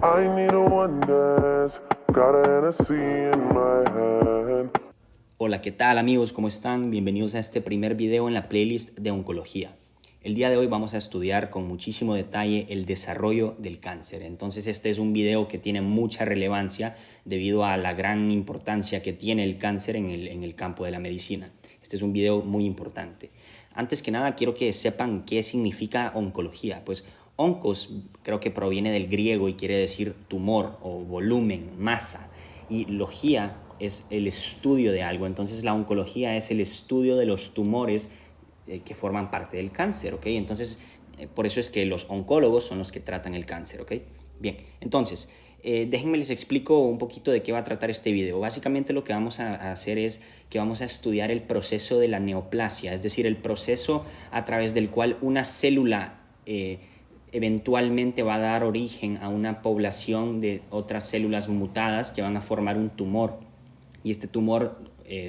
I need a one dance, got a Hennessy in my hand. Hola, ¿qué tal amigos? ¿Cómo están? Bienvenidos a este primer video en la playlist de oncología. El día de hoy vamos a estudiar con muchísimo detalle el desarrollo del cáncer. Entonces este es un video que tiene mucha relevancia debido a la gran importancia que tiene el cáncer en el campo de la medicina. Este es un video muy importante. Antes que nada quiero que sepan qué significa oncología. Pues oncos creo que proviene del griego y quiere decir tumor o volumen, masa. Y logía es el estudio de algo. Entonces la oncología es el estudio de los tumores que forman parte del cáncer, ¿ok? Entonces, por eso es que los oncólogos son los que tratan el cáncer, ¿ok? Bien, entonces, déjenme les explico un poquito de qué va a tratar este video. Básicamente lo que vamos a hacer es que vamos a estudiar el proceso de la neoplasia, es decir, el proceso a través del cual una célula eventualmente va a dar origen a una población de otras células mutadas que van a formar un tumor. Y este tumor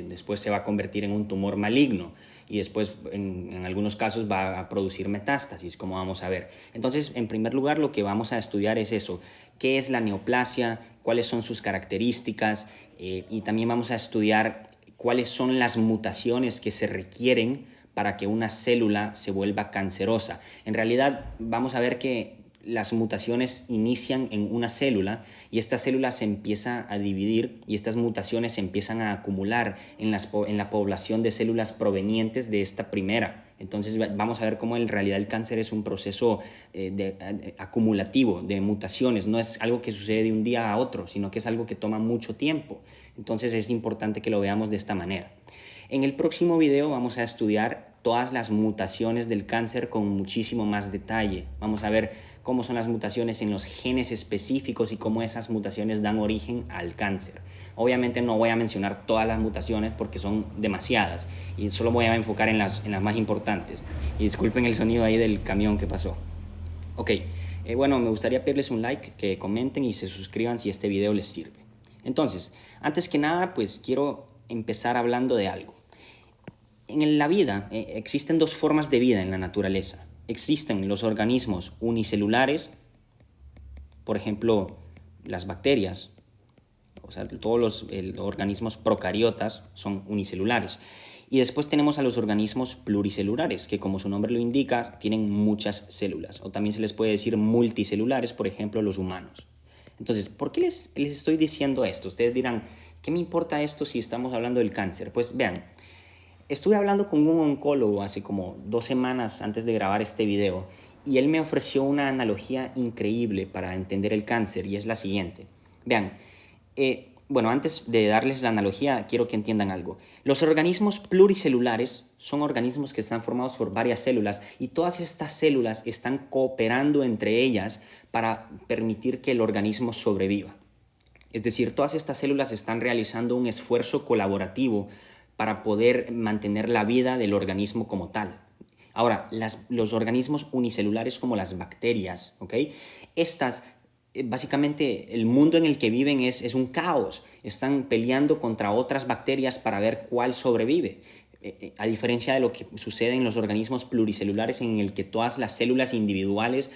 después se va a convertir en un tumor maligno y después en algunos casos va a producir metástasis, como vamos a ver. Entonces, en primer lugar, lo que vamos a estudiar es eso: qué es la neoplasia, cuáles son sus características, y también vamos a estudiar cuáles son las mutaciones que se requieren para que una célula se vuelva cancerosa. En realidad, vamos a ver que las mutaciones inician en una célula y esta célula se empieza a dividir y estas mutaciones se empiezan a acumular en la población de células provenientes de esta primera. Entonces vamos a ver cómo en realidad el cáncer es un proceso acumulativo de mutaciones. No es algo que sucede de un día a otro, sino que es algo que toma mucho tiempo. Entonces es importante que lo veamos de esta manera. En el próximo video vamos a estudiar todas las mutaciones del cáncer con muchísimo más detalle. Vamos a ver cómo son las mutaciones en los genes específicos y cómo esas mutaciones dan origen al cáncer. Obviamente no voy a mencionar todas las mutaciones porque son demasiadas y solo voy a enfocar en las más importantes. Y disculpen el sonido ahí del camión que pasó. Ok, bueno, me gustaría pedirles un like, que comenten y se suscriban si este video les sirve. Entonces, antes que nada, pues quiero empezar hablando de algo. En la vida existen dos formas de vida en la naturaleza. Existen los organismos unicelulares, por ejemplo, las bacterias, o sea, todos los organismos procariotas son unicelulares. Y después tenemos a los organismos pluricelulares, que como su nombre lo indica, tienen muchas células. O también se les puede decir multicelulares, por ejemplo, los humanos. Entonces, ¿por qué les estoy diciendo esto? Ustedes dirán, ¿qué me importa esto si estamos hablando del cáncer? Pues vean, estuve hablando con un oncólogo hace como 2 semanas antes de grabar este video y él me ofreció una analogía increíble para entender el cáncer y es la siguiente. Vean, bueno, antes de darles la analogía, quiero que entiendan algo. Los organismos pluricelulares son organismos que están formados por varias células y todas estas células están cooperando entre ellas para permitir que el organismo sobreviva. Es decir, todas estas células están realizando un esfuerzo colaborativo para poder mantener la vida del organismo como tal. Ahora, los organismos unicelulares como las bacterias, ¿ok? Estas, básicamente, el mundo en el que viven es un caos. Están peleando contra otras bacterias para ver cuál sobrevive. A diferencia de lo que sucede en los organismos pluricelulares, en el que todas las células individuales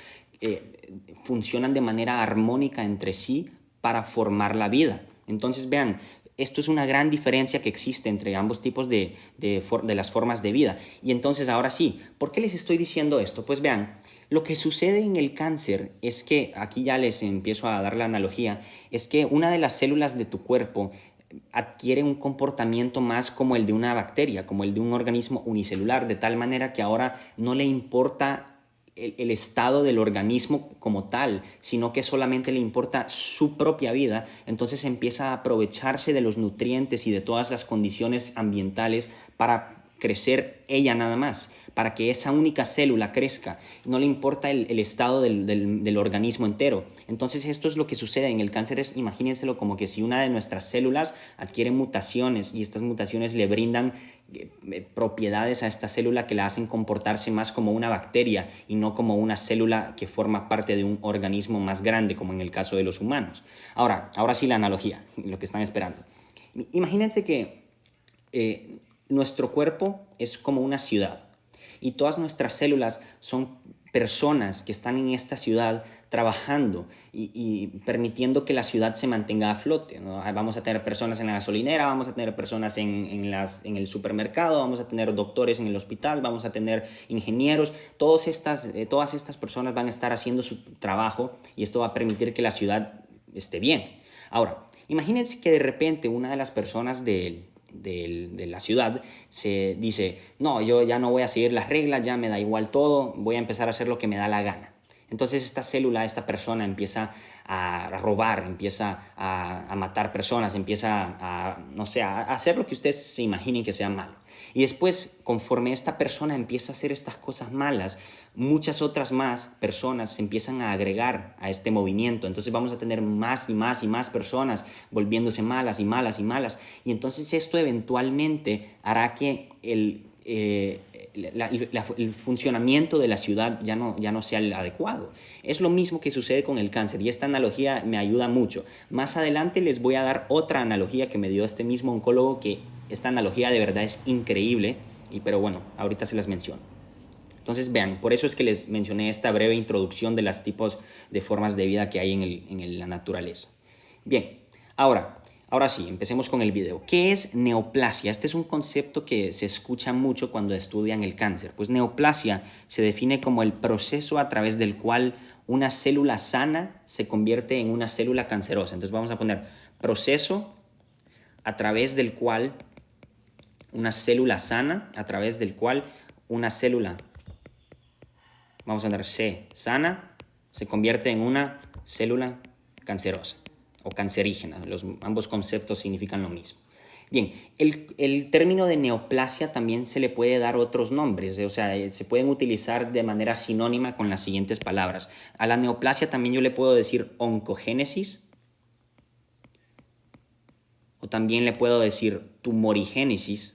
funcionan de manera armónica entre sí para formar la vida. Entonces, vean, esto es una gran diferencia que existe entre ambos tipos de las formas de vida. Y entonces, ahora sí, ¿por qué les estoy diciendo esto? Pues vean, lo que sucede en el cáncer es que, aquí ya les empiezo a dar la analogía, es que una de las células de tu cuerpo adquiere un comportamiento más como el de una bacteria, como el de un organismo unicelular, de tal manera que ahora no le importa el estado del organismo como tal, sino que solamente le importa su propia vida. Entonces empieza a aprovecharse de los nutrientes y de todas las condiciones ambientales para crecer ella nada más, para que esa única célula crezca. No le importa el estado del organismo entero. Entonces esto es lo que sucede en el cáncer. Imagínenselo como que si una de nuestras células adquiere mutaciones y estas mutaciones le brindan propiedades a esta célula que la hacen comportarse más como una bacteria y no como una célula que forma parte de un organismo más grande, como en el caso de los humanos. Ahora sí la analogía, lo que están esperando. Imagínense que nuestro cuerpo es como una ciudad y todas nuestras células son personas que están en esta ciudad trabajando y permitiendo que la ciudad se mantenga a flote, ¿no? Vamos a tener personas en la gasolinera, vamos a tener personas en el supermercado, vamos a tener doctores en el hospital, vamos a tener ingenieros. Todas estas personas van a estar haciendo su trabajo y esto va a permitir que la ciudad esté bien. Ahora, imagínense que de repente una de las personas de la ciudad se dice, no, yo ya no voy a seguir las reglas, ya me da igual todo, voy a empezar a hacer lo que me da la gana. Entonces esta célula, esta persona empieza a robar, empieza a matar personas, empieza no sé, a hacer lo que ustedes se imaginen que sea malo. Y después, conforme esta persona empieza a hacer estas cosas malas, muchas otras más personas se empiezan a agregar a este movimiento. Entonces vamos a tener más y más y más personas volviéndose malas y malas y malas. Y entonces esto eventualmente hará que el funcionamiento de la ciudad ya no sea el adecuado. Es lo mismo que sucede con el cáncer y esta analogía me ayuda mucho. Más adelante les voy a dar otra analogía que me dio este mismo oncólogo, que esta analogía de verdad es increíble, pero bueno, ahorita se las menciono. Entonces vean, por eso es que les mencioné esta breve introducción de los tipos de formas de vida que hay en la naturaleza. Bien, ahora sí, empecemos con el video. ¿Qué es neoplasia? Este es un concepto que se escucha mucho cuando estudian el cáncer. Pues neoplasia se define como el proceso a través del cual una célula sana se convierte en una célula cancerosa. Entonces vamos a poner proceso a través del cual una célula sana, a través del cual una célula, vamos a poner C, sana, se convierte en una célula cancerosa o cancerígena. Ambos conceptos significan lo mismo. Bien, el término de neoplasia también se le puede dar otros nombres, o sea, se pueden utilizar de manera sinónima con las siguientes palabras. A la neoplasia también yo le puedo decir oncogénesis, o también le puedo decir tumorigénesis,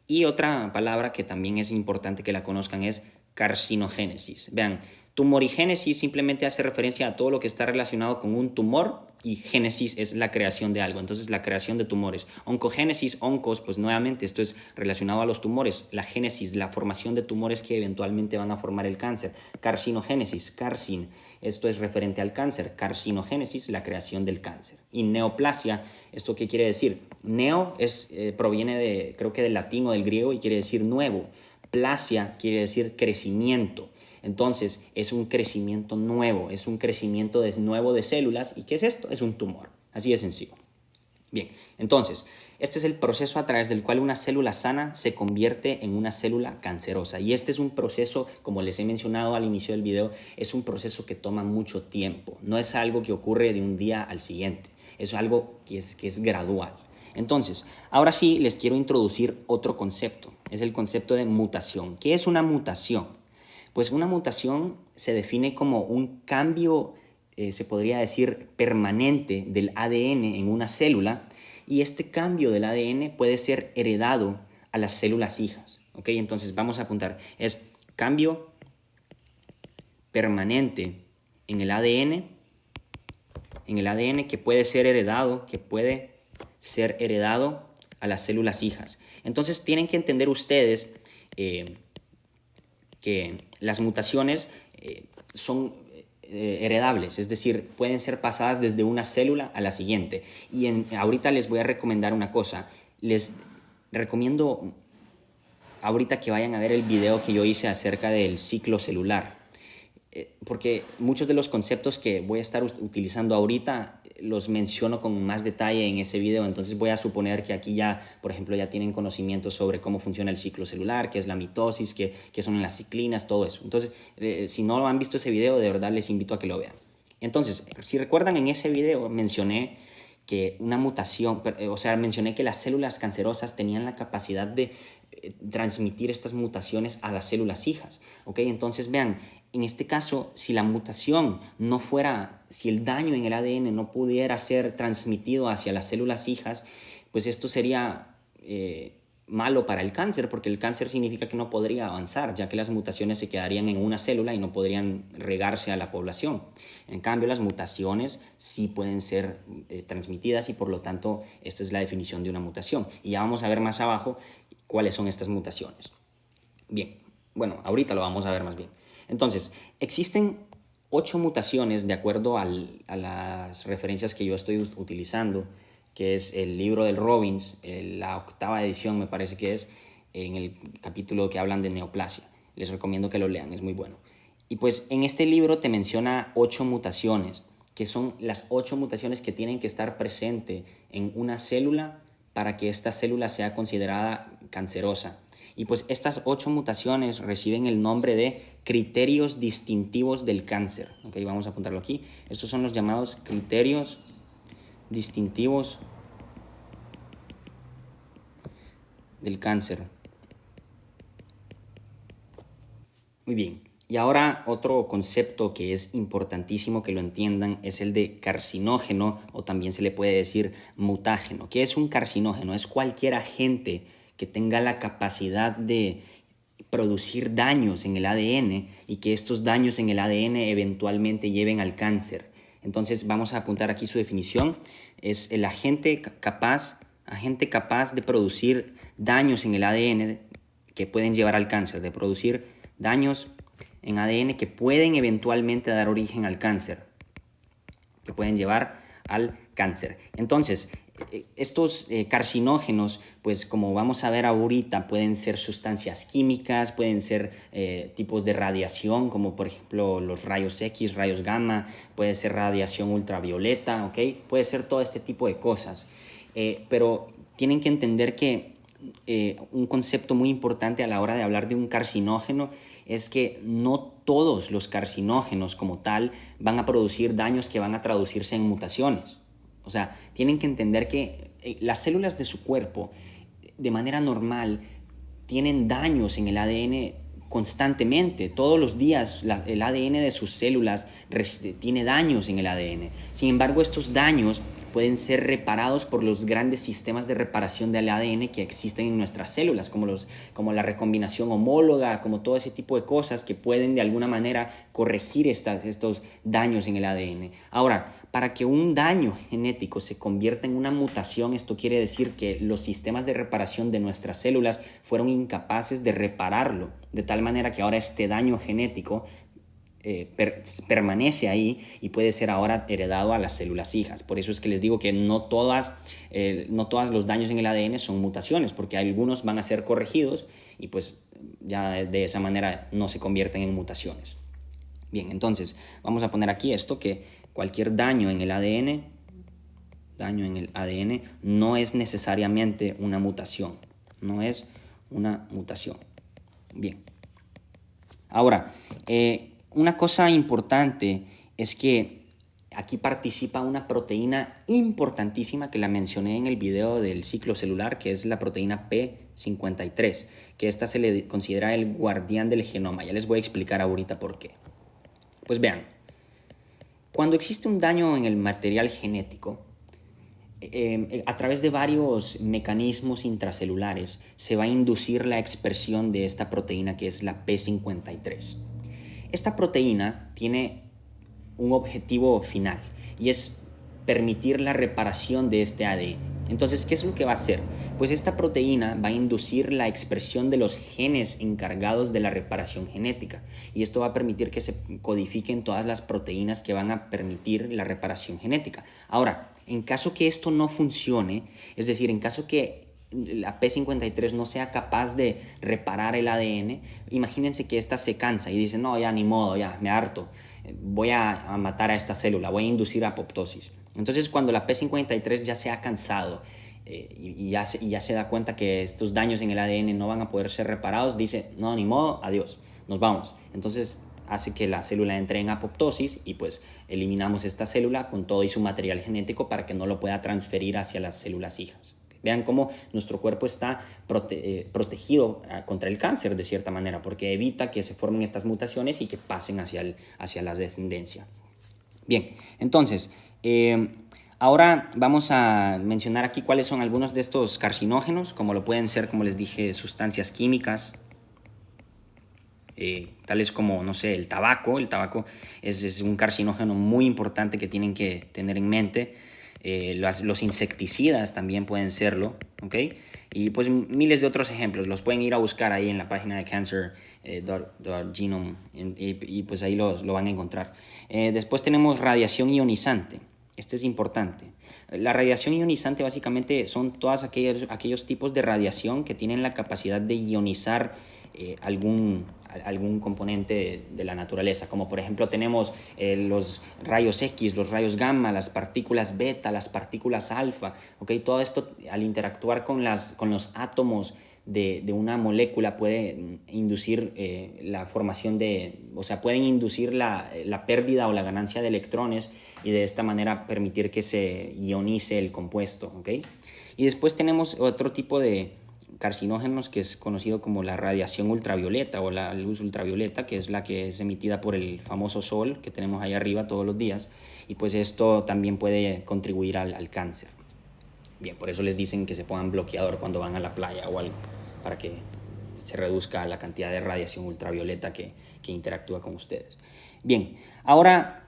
y otra palabra que también es importante que la conozcan es carcinogénesis. Vean, tumorigénesis simplemente hace referencia a todo lo que está relacionado con un tumor y génesis es la creación de algo, entonces la creación de tumores. Oncogénesis, oncos, pues nuevamente esto es relacionado a los tumores, la génesis, la formación de tumores que eventualmente van a formar el cáncer. Carcinogénesis, esto es referente al cáncer. Carcinogénesis, la creación del cáncer. Y neoplasia, ¿esto qué quiere decir? Neo proviene creo que del latín o del griego y quiere decir nuevo. Plasia quiere decir crecimiento. Entonces es un crecimiento nuevo, es un crecimiento nuevo de células. ¿Y qué es esto? Es un tumor. Así de sencillo. Bien, entonces, este es el proceso a través del cual una célula sana se convierte en una célula cancerosa. Y este es un proceso, como les he mencionado al inicio del video, es un proceso que toma mucho tiempo. No es algo que ocurre de un día al siguiente. Es algo que es gradual. Entonces, ahora sí les quiero introducir otro concepto. Es el concepto de mutación. ¿Qué es una mutación? Pues una mutación se define como un cambio, se podría decir, permanente del ADN en una célula, y este cambio del ADN puede ser heredado a las células hijas. ¿Ok? Entonces vamos a apuntar, es cambio permanente en el ADN que puede ser heredado a las células hijas. Entonces tienen que entender ustedes que las mutaciones son heredables, es decir, pueden ser pasadas desde una célula a la siguiente. Y ahorita les voy a recomendar una cosa. Les recomiendo ahorita que vayan a ver el video que yo hice acerca del ciclo celular. Porque muchos de los conceptos que voy a estar utilizando ahorita los menciono con más detalle en ese video, entonces voy a suponer que aquí ya, por ejemplo, ya tienen conocimiento sobre cómo funciona el ciclo celular, qué es la mitosis, qué son las ciclinas, todo eso. Entonces, si no han visto ese video, de verdad les invito a que lo vean. Entonces, si recuerdan, en ese video mencioné que una mutación, mencioné que las células cancerosas tenían la capacidad de transmitir estas mutaciones a las células hijas. ¿Ok? Entonces, vean, en este caso, si la mutación no fuera, si el daño en el ADN no pudiera ser transmitido hacia las células hijas, pues esto sería malo para el cáncer, porque el cáncer significa que no podría avanzar, ya que las mutaciones se quedarían en una célula y no podrían regarse a la población. En cambio, las mutaciones sí pueden ser transmitidas y por lo tanto esta es la definición de una mutación. Y ya vamos a ver más abajo cuáles son estas mutaciones. Bien, bueno, ahorita lo vamos a ver más bien. Entonces, existen 8 mutaciones de acuerdo a las referencias que yo estoy utilizando, que es el libro del Robbins, la 8ª edición me parece que es, en el capítulo que hablan de neoplasia. Les recomiendo que lo lean, es muy bueno. Y pues en este libro te menciona 8 mutaciones, que son las 8 mutaciones que tienen que estar presentes en una célula para que esta célula sea considerada cancerosa. Y pues estas 8 mutaciones reciben el nombre de criterios distintivos del cáncer. Okay, vamos a apuntarlo aquí. Estos son los llamados criterios distintivos del cáncer. Muy bien. Y ahora otro concepto que es importantísimo que lo entiendan es el de carcinógeno, o también se le puede decir mutágeno. ¿Qué es un carcinógeno? Es cualquier agente que tenga la capacidad de producir daños en el ADN y que estos daños en el ADN eventualmente lleven al cáncer. Entonces vamos a apuntar aquí su definición. Es el agente capaz de producir daños en el ADN que pueden llevar al cáncer, de producir daños en ADN que pueden eventualmente dar origen al cáncer, que pueden llevar al cáncer. Entonces, estos carcinógenos, pues como vamos a ver ahorita, pueden ser sustancias químicas, pueden ser tipos de radiación, como por ejemplo los rayos X, rayos gamma, puede ser radiación ultravioleta, ¿ok? Puede ser todo este tipo de cosas. Pero tienen que entender que un concepto muy importante a la hora de hablar de un carcinógeno es que no todos los carcinógenos como tal van a producir daños que van a traducirse en mutaciones. O sea, tienen que entender que las células de su cuerpo de manera normal tienen daños en el ADN constantemente. Todos los días el ADN de sus células tiene daños en el ADN. Sin embargo, estos daños pueden ser reparados por los grandes sistemas de reparación del ADN que existen en nuestras células, como la recombinación homóloga, como todo ese tipo de cosas que pueden de alguna manera corregir estos daños en el ADN. Ahora, para que un daño genético se convierta en una mutación, esto quiere decir que los sistemas de reparación de nuestras células fueron incapaces de repararlo, de tal manera que ahora este daño genético permanece ahí y puede ser ahora heredado a las células hijas. Por eso es que les digo que no todos los daños en el ADN son mutaciones, porque algunos van a ser corregidos y pues ya de esa manera no se convierten en mutaciones. Bien, entonces vamos a poner aquí esto, que cualquier daño en el ADN no es necesariamente una mutación. No es una mutación. Bien. Ahora, una cosa importante es que aquí participa una proteína importantísima que la mencioné en el video del ciclo celular, que es la proteína P53, que esta se le considera el guardián del genoma. Ya les voy a explicar ahorita por qué. Pues vean, cuando existe un daño en el material genético, a través de varios mecanismos intracelulares se va a inducir la expresión de esta proteína que es la P53. Esta proteína tiene un objetivo final y es permitir la reparación de este ADN. Entonces, ¿qué es lo que va a hacer? Pues esta proteína va a inducir la expresión de los genes encargados de la reparación genética y esto va a permitir que se codifiquen todas las proteínas que van a permitir la reparación genética. Ahora, en caso que esto no funcione, es decir, en caso que la P53 no sea capaz de reparar el ADN, imagínense que esta se cansa y dice, no, ya ni modo, ya me harto, voy a matar a esta célula, voy a inducir apoptosis. Entonces cuando la P53 ya se ha cansado y ya se da cuenta que estos daños en el ADN no van a poder ser reparados, dice, no, ni modo, adiós, nos vamos. Entonces hace que la célula entre en apoptosis y pues eliminamos esta célula con todo y su material genético para que no lo pueda transferir hacia las células hijas. Vean cómo nuestro cuerpo está protegido contra el cáncer de cierta manera, porque evita que se formen estas mutaciones y que pasen hacia la descendencia. Bien, entonces, Ahora vamos a mencionar aquí cuáles son algunos de estos carcinógenos, como lo pueden ser, como les dije, sustancias químicas, tales como, no sé, el tabaco. El tabaco es un carcinógeno muy importante que tienen que tener en mente. Los insecticidas también pueden serlo, ¿ok? Y pues miles de otros ejemplos, los pueden ir a buscar ahí en la página de cancer.genome y pues ahí lo van a encontrar. Después tenemos radiación ionizante. Este es importante. La radiación ionizante básicamente son todos aquellos tipos de radiación que tienen la capacidad de ionizar algún componente de la naturaleza, como por ejemplo tenemos los rayos X, los rayos gamma, las partículas beta, las partículas alfa, ¿okay? Todo esto al interactuar con los átomos de una molécula puede inducir la formación pueden inducir la pérdida o la ganancia de electrones y de esta manera permitir que se ionice el compuesto, ¿okay? Y después tenemos otro tipo de carcinógenos que es conocido como la radiación ultravioleta o la luz ultravioleta, que es la que es emitida por el famoso sol que tenemos ahí arriba todos los días, y pues esto también puede contribuir al cáncer. Bien, por eso les dicen que se pongan bloqueador cuando van a la playa o algo, para que se reduzca la cantidad de radiación ultravioleta que interactúa con ustedes. Bien, ahora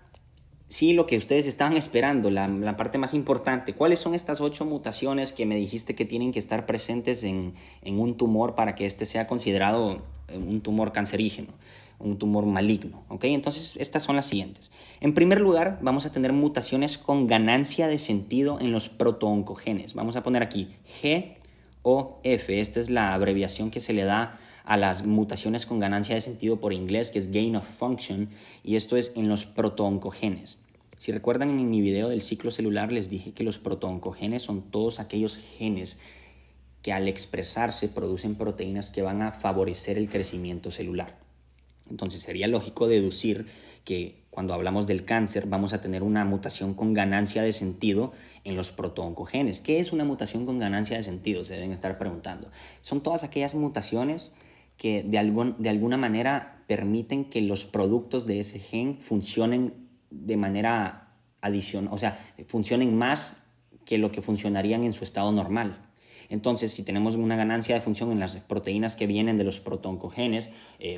sí, lo que ustedes estaban esperando, la parte más importante. ¿Cuáles son estas 8 mutaciones que me dijiste que tienen que estar presentes en un tumor para que este sea considerado un tumor cancerígeno, un tumor maligno? ¿Ok? Entonces, estas son las siguientes. En primer lugar, vamos a tener mutaciones con ganancia de sentido en los protooncogenes. Vamos a poner aquí G o F. Esta es la abreviación que se le da a las mutaciones con ganancia de sentido por inglés, que es gain of function, y esto es en los protooncogenes. Si recuerdan, en mi video del ciclo celular les dije que los protooncogenes son todos aquellos genes que al expresarse producen proteínas que van a favorecer el crecimiento celular. Entonces sería lógico deducir que cuando hablamos del cáncer vamos a tener una mutación con ganancia de sentido en los protooncogenes. ¿Qué es una mutación con ganancia de sentido? Se deben estar preguntando. Son todas aquellas mutaciones que de alguna manera permiten que los productos de ese gen funcionen de manera adicional, o sea, funcionen más que lo que funcionarían en su estado normal. Entonces, si tenemos una ganancia de función en las proteínas que vienen de los protooncogenes,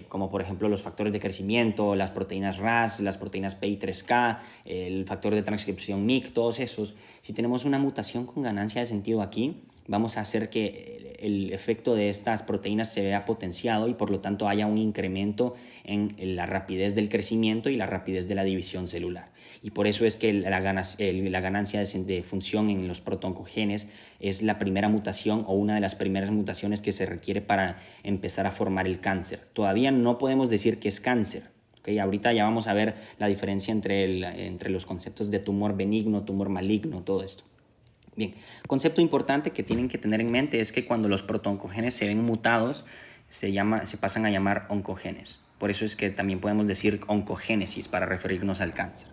como por ejemplo los factores de crecimiento, las proteínas RAS, las proteínas PI3K, el factor de transcripción MYC, todos esos, si tenemos una mutación con ganancia de sentido aquí, vamos a hacer que el efecto de estas proteínas se vea potenciado y por lo tanto haya un incremento en la rapidez del crecimiento y la rapidez de la división celular. Y por eso es que la ganancia de función en los protooncogenes es la primera mutación o una de las primeras mutaciones que se requiere para empezar a formar el cáncer. Todavía no podemos decir que es cáncer. ¿Okay? Ahorita ya vamos a ver la diferencia entre los conceptos de tumor benigno, tumor maligno, todo esto. Bien, concepto importante que tienen que tener en mente es que cuando los protooncogenes se ven mutados, se pasan a llamar oncogenes. Por eso es que también podemos decir oncogénesis para referirnos al cáncer.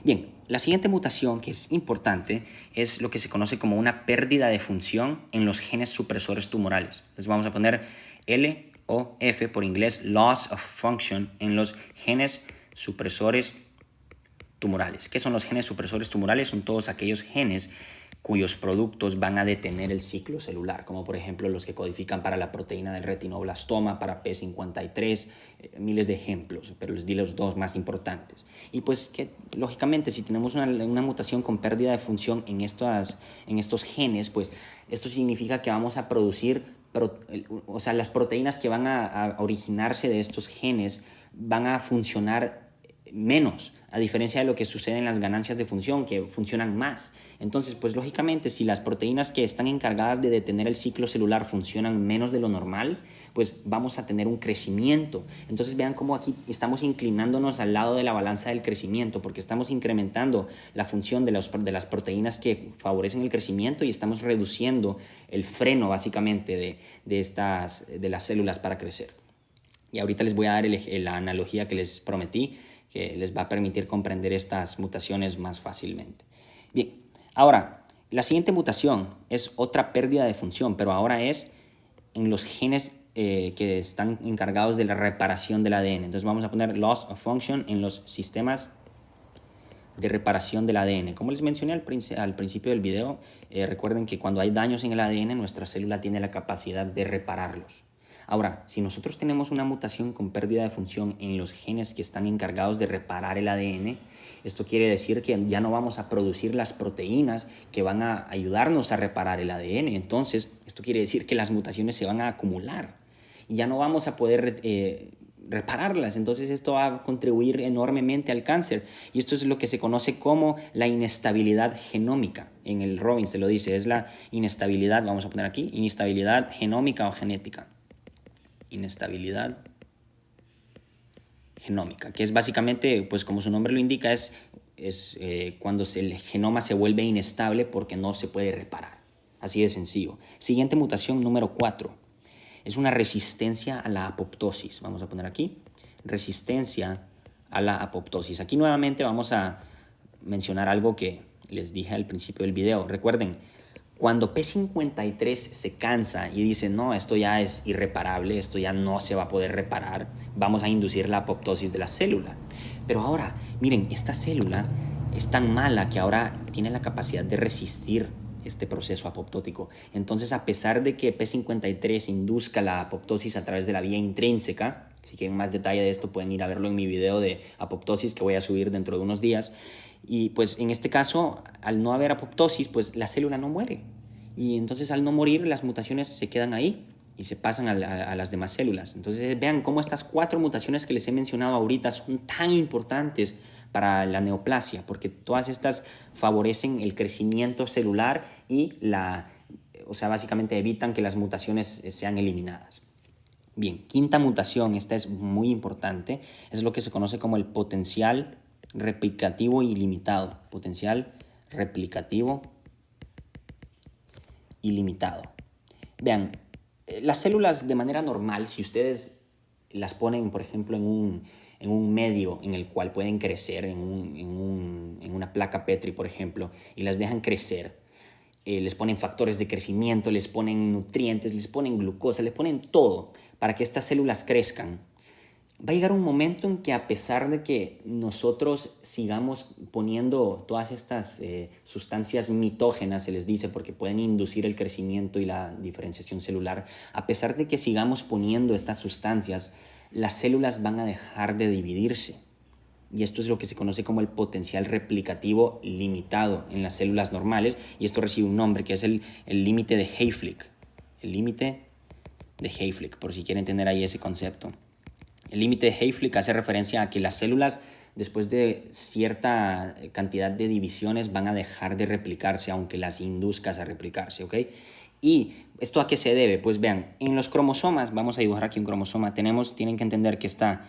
Bien, la siguiente mutación que es importante es lo que se conoce como una pérdida de función en los genes supresores tumorales. Entonces vamos a poner L o F por inglés, loss of function en los genes supresores tumorales. ¿Qué son los genes supresores tumorales? Son todos aquellos genes cuyos productos van a detener el ciclo celular, como por ejemplo los que codifican para la proteína del retinoblastoma, para P53, miles de ejemplos, pero les di los dos más importantes. Y pues que lógicamente si tenemos una mutación con pérdida de función en estos genes, pues esto significa que vamos a producir, las proteínas que van a originarse de estos genes van a funcionar menos, a diferencia de lo que sucede en las ganancias de función, que funcionan más. Entonces, pues lógicamente, si las proteínas que están encargadas de detener el ciclo celular funcionan menos de lo normal, pues vamos a tener un crecimiento. Entonces, vean cómo aquí estamos inclinándonos al lado de la balanza del crecimiento, porque estamos incrementando la función de las proteínas que favorecen el crecimiento y estamos reduciendo el freno, básicamente, de las células para crecer. Y ahorita les voy a dar la analogía que les prometí, que les va a permitir comprender estas mutaciones más fácilmente. Bien, ahora, la siguiente mutación es otra pérdida de función, pero ahora es en los genes que están encargados de la reparación del ADN. Entonces vamos a poner loss of function en los sistemas de reparación del ADN. Como les mencioné al principio del video, recuerden que cuando hay daños en el ADN, nuestra célula tiene la capacidad de repararlos. Ahora, si nosotros tenemos una mutación con pérdida de función en los genes que están encargados de reparar el ADN, esto quiere decir que ya no vamos a producir las proteínas que van a ayudarnos a reparar el ADN. Entonces, esto quiere decir que las mutaciones se van a acumular y ya no vamos a poder repararlas. Entonces esto va a contribuir enormemente al cáncer, y esto es lo que se conoce como la inestabilidad genómica. En el Robbins se lo dice, es la inestabilidad, vamos a poner aquí, inestabilidad genómica o genética. Inestabilidad genómica, que es básicamente, pues como su nombre lo indica, es cuando el genoma se vuelve inestable porque no se puede reparar. Así de sencillo. Siguiente mutación, número 4. Es una resistencia a la apoptosis. Vamos a poner aquí, resistencia a la apoptosis. Aquí nuevamente vamos a mencionar algo que les dije al principio del video. Recuerden, cuando P53 se cansa y dice, no, esto ya es irreparable, esto ya no se va a poder reparar, vamos a inducir la apoptosis de la célula. Pero ahora, miren, esta célula es tan mala que ahora tiene la capacidad de resistir este proceso apoptótico. Entonces, a pesar de que P53 induzca la apoptosis a través de la vía intrínseca, si quieren más detalle de esto pueden ir a verlo en mi video de apoptosis que voy a subir dentro de unos días. Y pues en este caso, al no haber apoptosis, pues la célula no muere. Y entonces al no morir, las mutaciones se quedan ahí y se pasan a las demás células. Entonces vean cómo estas 4 mutaciones que les he mencionado ahorita son tan importantes para la neoplasia, porque todas estas favorecen el crecimiento celular y básicamente evitan que las mutaciones sean eliminadas. Bien, quinta mutación, esta es muy importante, es lo que se conoce como el potencial replicativo ilimitado. Potencial replicativo ilimitado. Vean, las células de manera normal, si ustedes las ponen, por ejemplo, en un medio en el cual pueden crecer, en una placa Petri, por ejemplo, y las dejan crecer, les ponen factores de crecimiento, les ponen nutrientes, les ponen glucosa, les ponen todo para que estas células crezcan. Va a llegar un momento en que, a pesar de que nosotros sigamos poniendo todas estas sustancias mitógenas, se les dice, porque pueden inducir el crecimiento y la diferenciación celular, a pesar de que sigamos poniendo estas sustancias, las células van a dejar de dividirse. Y esto es lo que se conoce como el potencial replicativo limitado en las células normales, y esto recibe un nombre que es el límite de Hayflick. El límite de Hayflick, por si quieren tener ahí ese concepto. El límite de Hayflick hace referencia a que las células, después de cierta cantidad de divisiones, van a dejar de replicarse, aunque las induzcas a replicarse, ¿ok? ¿Y esto a qué se debe? Pues vean, en los cromosomas, vamos a dibujar aquí un cromosoma, tienen que entender que está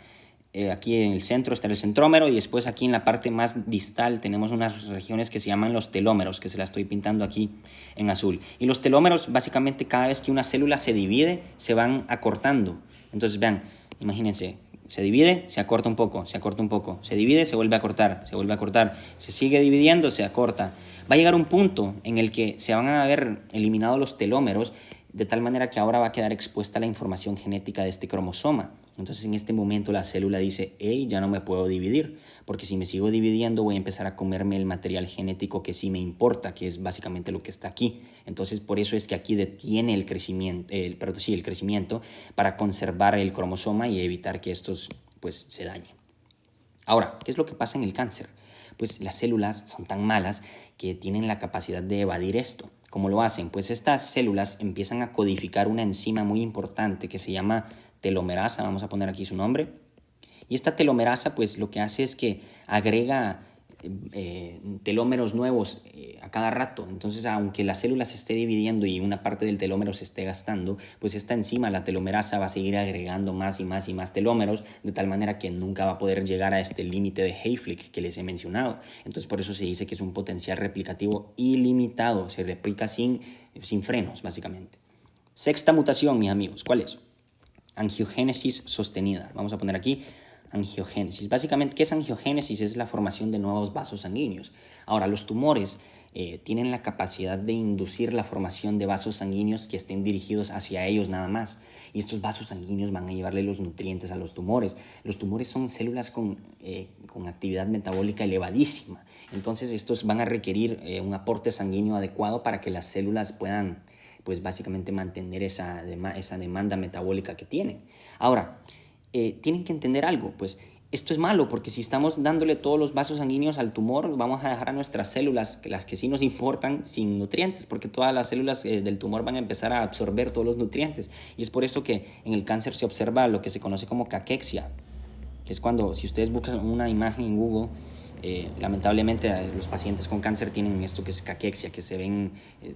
aquí en el centro, está el centrómero, y después aquí en la parte más distal tenemos unas regiones que se llaman los telómeros, que se las estoy pintando aquí en azul. Y los telómeros, básicamente, cada vez que una célula se divide, se van acortando. Entonces, vean, imagínense, se divide, se acorta un poco, se acorta un poco, se divide, se vuelve a cortar, se vuelve a cortar, se sigue dividiendo, se acorta. Va a llegar un punto en el que se van a haber eliminado los telómeros, de tal manera que ahora va a quedar expuesta la información genética de este cromosoma. Entonces, en este momento la célula dice, hey, ya no me puedo dividir, porque si me sigo dividiendo voy a empezar a comerme el material genético que sí me importa, que es básicamente lo que está aquí. Entonces, por eso es que aquí detiene el crecimiento para conservar el cromosoma y evitar que estos pues se dañen. Ahora, ¿qué es lo que pasa en el cáncer? Pues las células son tan malas que tienen la capacidad de evadir esto. ¿Cómo lo hacen? Pues estas células empiezan a codificar una enzima muy importante que se llama telomerasa, vamos a poner aquí su nombre. Y esta telomerasa pues lo que hace es que agrega telómeros nuevos a cada rato. Entonces, aunque la célula se esté dividiendo y una parte del telómero se esté gastando, pues esta enzima, la telomerasa, va a seguir agregando más y más y más telómeros, de tal manera que nunca va a poder llegar a este límite de Hayflick que les he mencionado. Entonces, por eso se dice que es un potencial replicativo ilimitado, se replica sin frenos, básicamente. Sexta mutación, mis amigos, ¿cuál es? Angiogénesis sostenida. Vamos a poner aquí angiogénesis. Básicamente, ¿qué es angiogénesis? Es la formación de nuevos vasos sanguíneos. Ahora, los tumores tienen la capacidad de inducir la formación de vasos sanguíneos que estén dirigidos hacia ellos nada más. Y estos vasos sanguíneos van a llevarle los nutrientes a los tumores. Los tumores son células con actividad metabólica elevadísima. Entonces estos van a requerir un aporte sanguíneo adecuado para que las células puedan, pues básicamente mantener esa demanda metabólica que tienen. Ahora, tienen que entender algo, pues esto es malo porque si estamos dándole todos los vasos sanguíneos al tumor, vamos a dejar a nuestras células, las que sí nos importan, sin nutrientes, porque todas las células del tumor van a empezar a absorber todos los nutrientes. Y es por eso que en el cáncer se observa lo que se conoce como caquexia, que es cuando, si ustedes buscan una imagen en Google, lamentablemente los pacientes con cáncer tienen esto que es caquexia, que se ven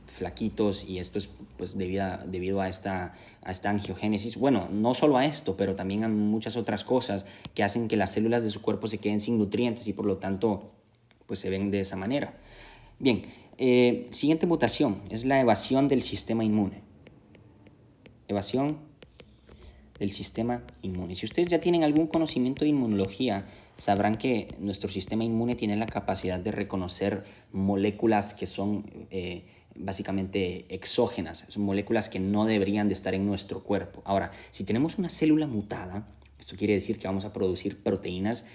flaquitos, y esto es pues debido a esta angiogénesis. Bueno, no solo a esto, pero también a muchas otras cosas que hacen que las células de su cuerpo se queden sin nutrientes y por lo tanto pues se ven de esa manera. Bien, siguiente mutación es la evasión del sistema inmune. Evasión del sistema inmune. Si ustedes ya tienen algún conocimiento de inmunología, sabrán que nuestro sistema inmune tiene la capacidad de reconocer moléculas que son básicamente exógenas, son moléculas que no deberían de estar en nuestro cuerpo. Ahora, si tenemos una célula mutada, esto quiere decir que vamos a producir proteínas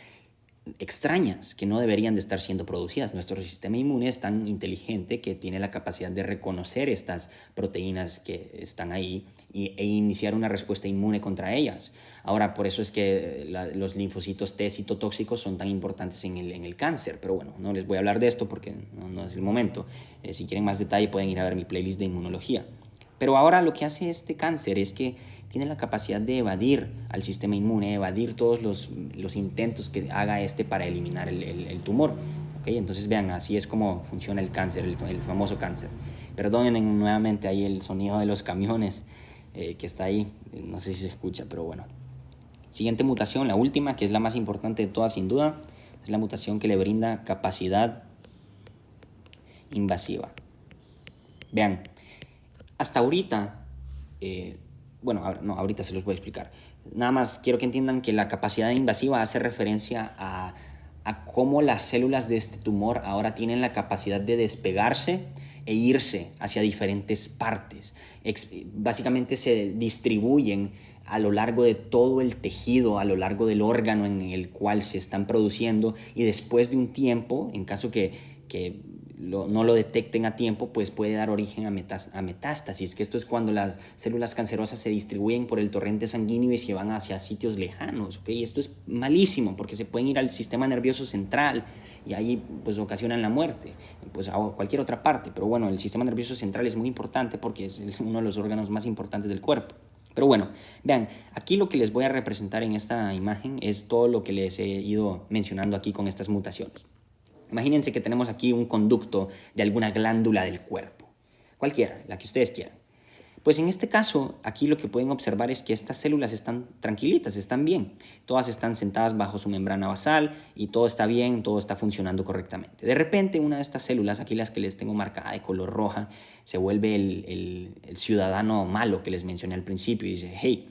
extrañas que no deberían de estar siendo producidas. Nuestro sistema inmune es tan inteligente que tiene la capacidad de reconocer estas proteínas que están ahí e iniciar una respuesta inmune contra ellas. Ahora, por eso es que los linfocitos T citotóxicos son tan importantes en el cáncer, pero bueno, no les voy a hablar de esto porque no es el momento. Si quieren más detalle pueden ir a ver mi playlist de inmunología. Pero ahora lo que hace este cáncer es que tiene la capacidad de evadir al sistema inmune, evadir todos los intentos que haga para eliminar el tumor. ¿Okay? Entonces vean, así es como funciona el cáncer, el famoso cáncer. Perdonen nuevamente ahí el sonido de los camiones que está ahí, no sé si se escucha, pero bueno. Siguiente mutación, la última, que es la más importante de todas sin duda, es la mutación que le brinda capacidad invasiva. Vean, hasta ahorita, ahorita se los voy a explicar. Nada más quiero que entiendan que la capacidad invasiva hace referencia a cómo las células de este tumor ahora tienen la capacidad de despegarse e irse hacia diferentes partes. Básicamente se distribuyen a lo largo de todo el tejido, a lo largo del órgano en el cual se están produciendo, y después de un tiempo, en caso que no lo detecten a tiempo, pues puede dar origen a metástasis, que esto es cuando las células cancerosas se distribuyen por el torrente sanguíneo y se van hacia sitios lejanos, ¿okay? Esto es malísimo porque se pueden ir al sistema nervioso central y ahí pues ocasionan la muerte, pues a cualquier otra parte. Pero bueno, el sistema nervioso central es muy importante porque es uno de los órganos más importantes del cuerpo. Pero bueno, vean, aquí lo que les voy a representar en esta imagen es todo lo que les he ido mencionando aquí con estas mutaciones. Imagínense que tenemos aquí un conducto de alguna glándula del cuerpo, cualquiera, la que ustedes quieran. Pues en este caso, aquí lo que pueden observar es que estas células están tranquilitas, están bien. Todas están sentadas bajo su membrana basal y todo está bien, todo está funcionando correctamente. De repente, una de estas células, aquí las que les tengo marcada de color roja, se vuelve el ciudadano malo que les mencioné al principio y dice, hey,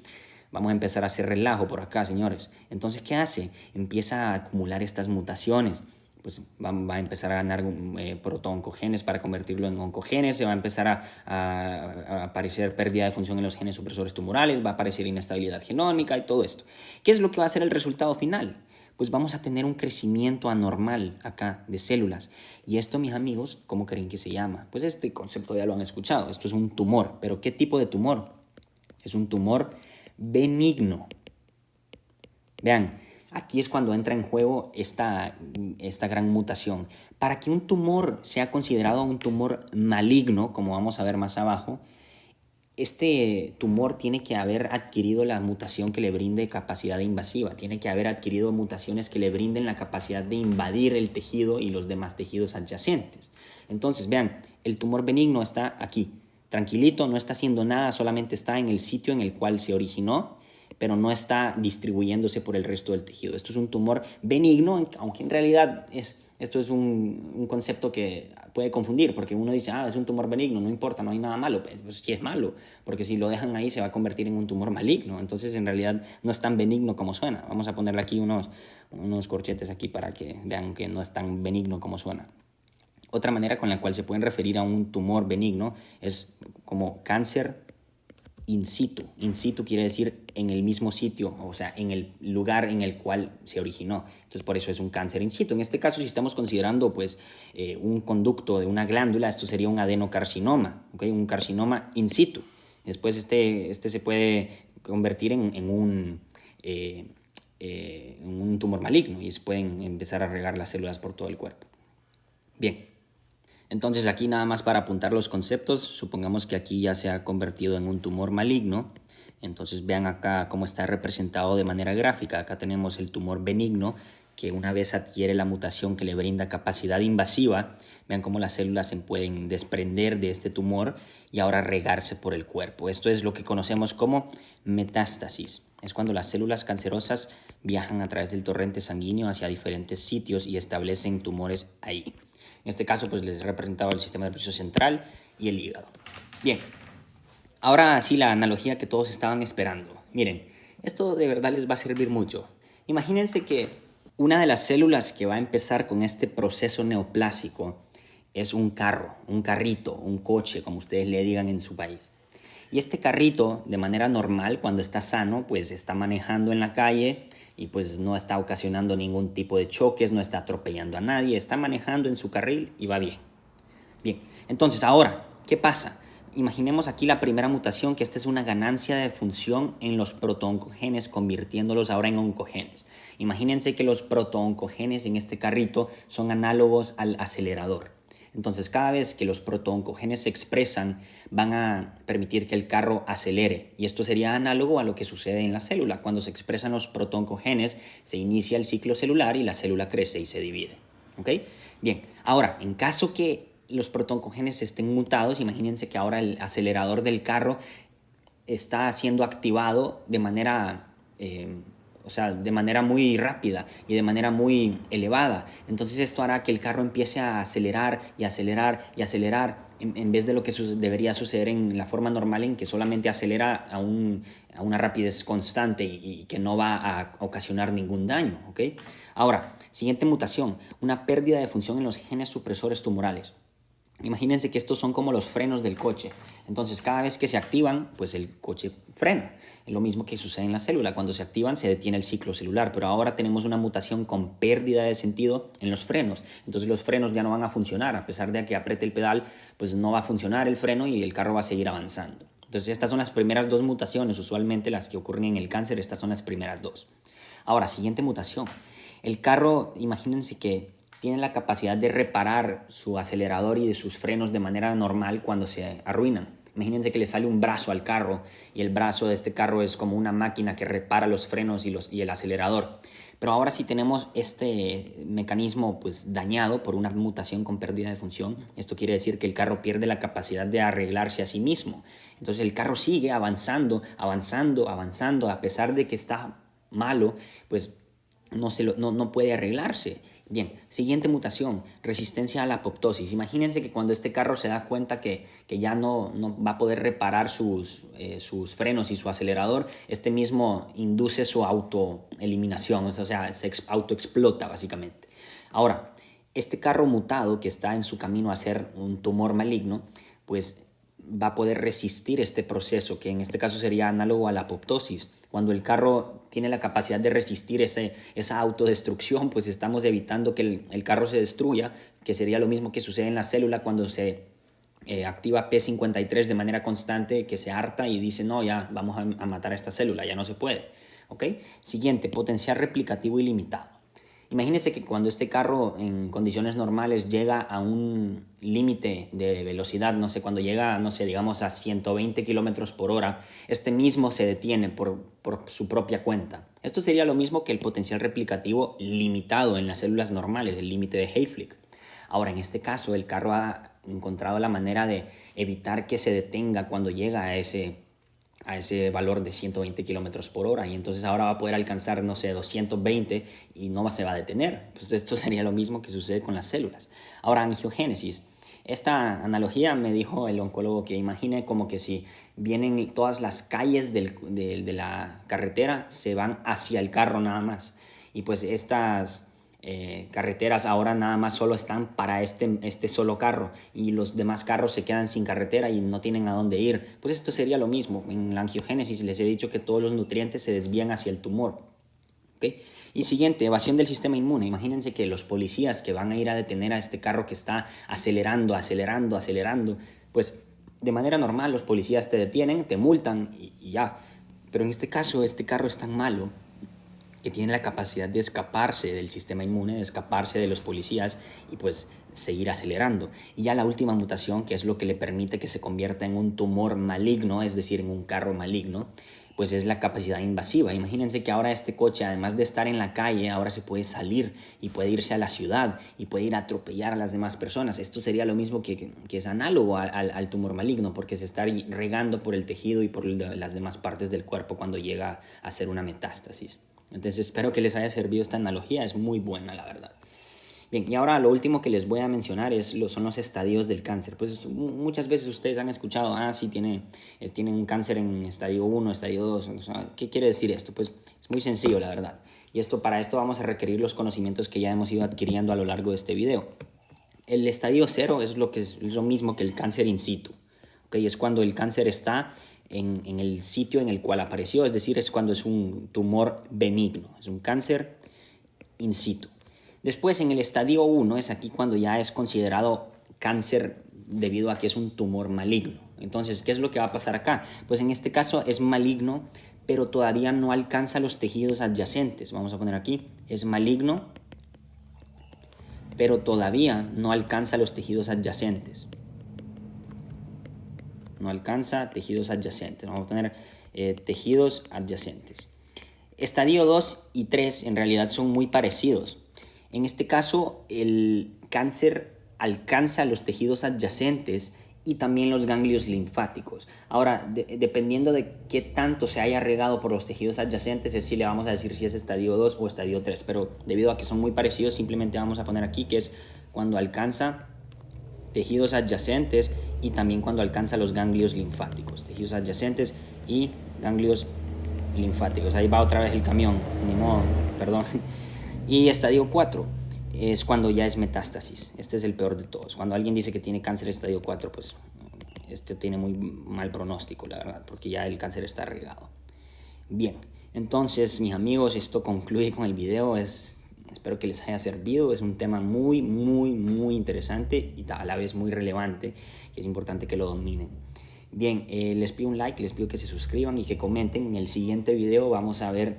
vamos a empezar a hacer relajo por acá, señores. Entonces, ¿qué hace? Empieza a acumular estas mutaciones. Pues va a empezar a ganar protooncogenes para convertirlo en oncogenes, se va a empezar a aparecer pérdida de función en los genes supresores tumorales, va a aparecer inestabilidad genómica y todo esto. ¿Qué es lo que va a ser el resultado final? Pues vamos a tener un crecimiento anormal acá de células. Y esto, mis amigos, ¿cómo creen que se llama? Pues este concepto ya lo han escuchado, esto es un tumor. ¿Pero qué tipo de tumor? Es un tumor benigno. Vean, aquí es cuando entra en juego esta gran mutación. Para que un tumor sea considerado un tumor maligno, como vamos a ver más abajo, este tumor tiene que haber adquirido la mutación que le brinde capacidad invasiva, tiene que haber adquirido mutaciones que le brinden la capacidad de invadir el tejido y los demás tejidos adyacentes. Entonces, vean, el tumor benigno está aquí, tranquilito, no está haciendo nada, solamente está en el sitio en el cual se originó, pero no está distribuyéndose por el resto del tejido. Esto es un tumor benigno, aunque en realidad esto es un concepto que puede confundir, porque uno dice, es un tumor benigno, no importa, no hay nada malo. Pues sí es malo, porque si lo dejan ahí se va a convertir en un tumor maligno. Entonces, en realidad, no es tan benigno como suena. Vamos a ponerle aquí unos corchetes aquí para que vean que no es tan benigno como suena. Otra manera con la cual se pueden referir a un tumor benigno es como cáncer in situ. In situ quiere decir en el mismo sitio, o sea, en el lugar en el cual se originó. Entonces, por eso es un cáncer in situ. En este caso, si estamos considerando pues, un conducto de una glándula, esto sería un adenocarcinoma, ¿okay? Un carcinoma in situ. Después este se puede convertir en un tumor maligno y se pueden empezar a regar las células por todo el cuerpo. Bien. Entonces aquí nada más para apuntar los conceptos, supongamos que aquí ya se ha convertido en un tumor maligno, entonces vean acá cómo está representado de manera gráfica. Acá tenemos el tumor benigno que una vez adquiere la mutación que le brinda capacidad invasiva, vean cómo las células se pueden desprender de este tumor y ahora regarse por el cuerpo. Esto es lo que conocemos como metástasis. Es cuando las células cancerosas viajan a través del torrente sanguíneo hacia diferentes sitios y establecen tumores ahí. En este caso, pues les he representado el sistema nervioso central y el hígado. Bien, ahora sí la analogía que todos estaban esperando. Miren, esto de verdad les va a servir mucho. Imagínense que una de las células que va a empezar con este proceso neoplásico es un carro, un carrito, un coche, como ustedes le digan en su país. Y este carrito, de manera normal, cuando está sano, pues está manejando en la calle y pues no está ocasionando ningún tipo de choques, no está atropellando a nadie, está manejando en su carril y va bien. Bien, entonces ahora, ¿qué pasa? Imaginemos aquí la primera mutación, que esta es una ganancia de función en los protooncogenes, convirtiéndolos ahora en oncogenes. Imagínense que los protooncogenes en este carrito son análogos al acelerador. Entonces, cada vez que los protooncogenes se expresan, van a permitir que el carro acelere. Y esto sería análogo a lo que sucede en la célula. Cuando se expresan los protooncogenes, se inicia el ciclo celular y la célula crece y se divide. ¿Ok? Bien, ahora, en caso que los protooncogenes estén mutados, imagínense que ahora el acelerador del carro está siendo activado de manera de manera muy rápida y de manera muy elevada. Entonces esto hará que el carro empiece a acelerar y acelerar y acelerar en vez de lo que debería suceder en la forma normal, en que solamente acelera a una rapidez constante y que no va a ocasionar ningún daño. ¿Okay? Ahora, siguiente mutación, una pérdida de función en los genes supresores tumorales. Imagínense que estos son como los frenos del coche. Entonces, cada vez que se activan, pues el coche frena. Es lo mismo que sucede en la célula. Cuando se activan, se detiene el ciclo celular. Pero ahora tenemos una mutación con pérdida de sentido en los frenos. Entonces, los frenos ya no van a funcionar. A pesar de que apriete el pedal, pues no va a funcionar el freno y el carro va a seguir avanzando. Entonces, estas son las primeras dos mutaciones. Usualmente las que ocurren en el cáncer, estas son las primeras dos. Ahora, siguiente mutación. El carro, imagínense que tiene la capacidad de reparar su acelerador y de sus frenos de manera normal cuando se arruinan. Imagínense que le sale un brazo al carro y el brazo de este carro es como una máquina que repara los frenos y el acelerador. Pero ahora sí tenemos este mecanismo pues dañado por una mutación con pérdida de función. Esto quiere decir que el carro pierde la capacidad de arreglarse a sí mismo. Entonces el carro sigue avanzando, avanzando, avanzando, a pesar de que está malo, pues no puede arreglarse. Bien, siguiente mutación, resistencia a la apoptosis. Imagínense que cuando este carro se da cuenta que ya no va a poder reparar sus frenos y su acelerador, este mismo induce su autoeliminación, o sea, se autoexplota básicamente. Ahora, este carro mutado que está en su camino a ser un tumor maligno, pues va a poder resistir este proceso, que en este caso sería análogo a la apoptosis. Cuando el carro tiene la capacidad de resistir esa autodestrucción, pues estamos evitando que el carro se destruya, que sería lo mismo que sucede en la célula cuando se activa P53 de manera constante, que se harta y dice, no, ya vamos a matar a esta célula, ya no se puede. ¿Okay? Siguiente, potencial replicativo ilimitado. Imagínense que cuando este carro en condiciones normales llega a un límite de velocidad, no sé, cuando llega, no sé, digamos a 120 kilómetros por hora, este mismo se detiene por su propia cuenta. Esto sería lo mismo que el potencial replicativo limitado en las células normales, el límite de Hayflick. Ahora, en este caso, el carro ha encontrado la manera de evitar que se detenga cuando llega a ese valor de 120 kilómetros por hora, y entonces ahora va a poder alcanzar, no sé, 220 y no se va a detener. Pues esto sería lo mismo que sucede con las células. Ahora, angiogénesis. Esta analogía me dijo el oncólogo que imagine como que si vienen todas las calles de la carretera, se van hacia el carro nada más. Y pues estas carreteras ahora nada más solo están para este solo carro y los demás carros se quedan sin carretera y no tienen a dónde ir. Pues esto sería lo mismo. En la angiogénesis les he dicho que todos los nutrientes se desvían hacia el tumor. ¿Okay? Y siguiente, evasión del sistema inmune. Imagínense que los policías que van a ir a detener a este carro que está acelerando, pues de manera normal los policías te detienen, te multan y ya. Pero en este caso, este carro es tan malo que tiene la capacidad de escaparse del sistema inmune, de escaparse de los policías y pues seguir acelerando. Y ya la última mutación, que es lo que le permite que se convierta en un tumor maligno, es decir, en un carro maligno, pues es la capacidad invasiva. Imagínense que ahora este coche, además de estar en la calle, ahora se puede salir y puede irse a la ciudad y puede ir a atropellar a las demás personas. Esto sería lo mismo que es análogo al tumor maligno, porque se está regando por el tejido y por las demás partes del cuerpo cuando llega a ser una metástasis. Entonces espero que les haya servido esta analogía, es muy buena la verdad. Bien, y ahora lo último que les voy a mencionar son los estadios del cáncer. Pues muchas veces ustedes han escuchado, sí, tiene un cáncer en estadio 1, estadio 2. O sea, ¿qué quiere decir esto? Pues es muy sencillo, la verdad. Y para esto vamos a requerir los conocimientos que ya hemos ido adquiriendo a lo largo de este video. El estadio 0 es lo mismo que el cáncer in situ. ¿Okay? Es cuando el cáncer está en el sitio en el cual apareció, es decir, es cuando es un tumor benigno, es un cáncer in situ. Después, en el estadio 1 es aquí cuando ya es considerado cáncer debido a que es un tumor maligno. Entonces, ¿qué es lo que va a pasar acá? Pues en este caso es maligno, pero todavía no alcanza los tejidos adyacentes. Vamos a poner aquí, es maligno, pero todavía no alcanza los tejidos adyacentes. No alcanza tejidos adyacentes. Vamos a poner tejidos adyacentes. Estadio 2 y 3 en realidad son muy parecidos. En este caso, el cáncer alcanza los tejidos adyacentes y también los ganglios linfáticos. Ahora, dependiendo de qué tanto se haya regado por los tejidos adyacentes, es si le vamos a decir si es estadio 2 o estadio 3. Pero debido a que son muy parecidos, simplemente vamos a poner aquí que es cuando alcanza tejidos adyacentes y también cuando alcanza los ganglios linfáticos. Tejidos adyacentes y ganglios linfáticos. Ahí va otra vez el camión, ni modo, perdón. Y estadio 4 es cuando ya es metástasis. Este es el peor de todos. Cuando alguien dice que tiene cáncer estadio 4, pues este tiene muy mal pronóstico, la verdad, porque ya el cáncer está regado. Bien, entonces, mis amigos, esto concluye con el video. Espero que les haya servido. Es un tema muy, muy, muy interesante y a la vez muy relevante, que es importante que lo dominen. Bien, les pido un like, les pido que se suscriban y que comenten. En el siguiente video vamos a ver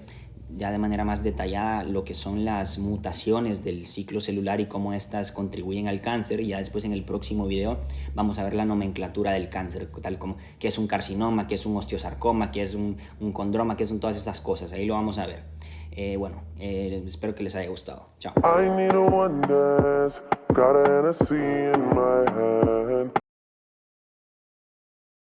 ya de manera más detallada lo que son las mutaciones del ciclo celular y cómo estas contribuyen al cáncer. Y ya después en el próximo video vamos a ver la nomenclatura del cáncer, tal como qué es un carcinoma, qué es un osteosarcoma, qué es un condroma, qué son todas estas cosas. Ahí lo vamos a ver. Espero que les haya gustado. Chao. I need a one dance, got a Hennessy in my hand.